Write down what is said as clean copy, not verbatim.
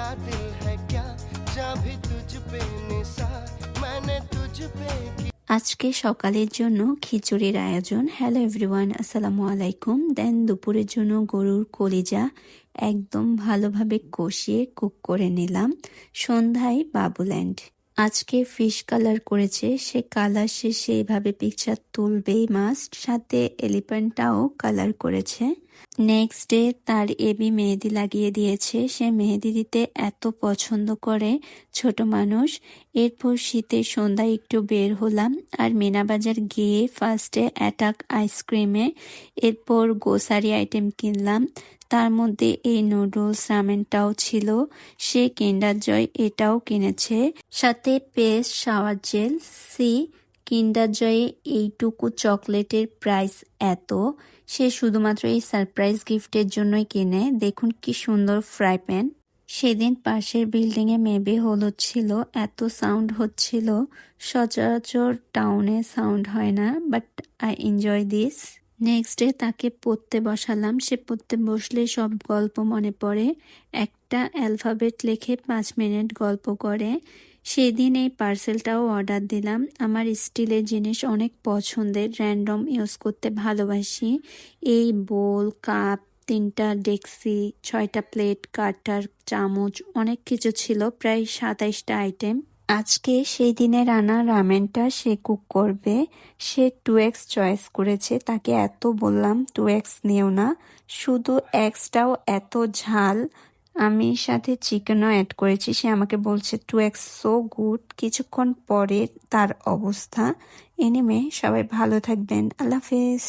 तेरा दिल है क्या जा भी तुझ पे निसार मैंने तुझ पे আজকে সকালের জন্য খিচুড়ির আয়োজন। হ্যালো এভরিওয়ান, আসসালামু আলাইকুম। দেন দুপুরের জন্য গরুর কলিজা একদম ভালোভাবে কষিয়ে কুক করে নিলাম। সন্ধ্যায় বাবুল্যান্ড আজকে ফিশ কালার করেছে, সে কালার শেষে এইভাবে পিকচার তুলবেই মাস্ট। সাথে এলিফ্যান্টটাও কালার করেছে। নেক্সট ডে তার এবি মেহেদি লাগিয়ে দিয়েছে, সে মেহেদি দিতে এত পছন্দ করে ছোট মানুষ। এরপর শীতের সন্ধ্যায় একটু বের হলাম আর মিনাবাজার গিয়ে ফার্স্টে অ্যাটাক আইসক্রিমে, এরপর গ্রোসারি আইটেম কিনলাম। তার মধ্যে এই নুডলস রামেনটাও ছিল, সে কিন্ডার জয় এটাও কিনেছে। সাথে পেস্ট শাওয়ার জেল। সি কিন্ডার জয়ে এইটুকু চকলেটের প্রাইস এত, সে শুধুমাত্র এই সারপ্রাইজ গিফটের জন্যই কিনে। দেখুন কি সুন্দর ফ্রাই প্যান। সেদিন পাশের বিল্ডিং এ মেবি হলুদ ছিল, এত সাউন্ড হচ্ছিল, সচরাচর টাউনে সাউন্ড হয় না, but I enjoy this. Next day তাকে পড়তে বসালাম, সে পড়তে বসলে সব গল্প মনে পড়ে। একটা অ্যালফাবেট লিখে 5 মিনিট গল্প করে। সেদিন এই পার্সেলটাও অর্ডার দিলাম। আমার স্টিলের জিনিস অনেক পছন্দের, র্যান্ডম ইউজ করতে ভালোবাসি। এই বোল, কাপ, 3টা ডেক্সি, 6টা প্লেট, কাটার, চামচ, অনেক কিছু ছিল, প্রায় 27টা আইটেম। আজকে সেই দিনের আনা রামেনটা সে কুক করবে। সে 2x চয়েস করেছে, তাকে এত বললাম 2x নিও না, শুধু এক্সটাও এত ঝাল। আমি সাথে চিকেনও অ্যাড করেছি, সে আমাকে বলছে 2x সো গুড। কিছুক্ষণ পরে তার অবস্থা। এনিমে সবাই ভালো থাকবেন, আল্লাহ হাফেজ।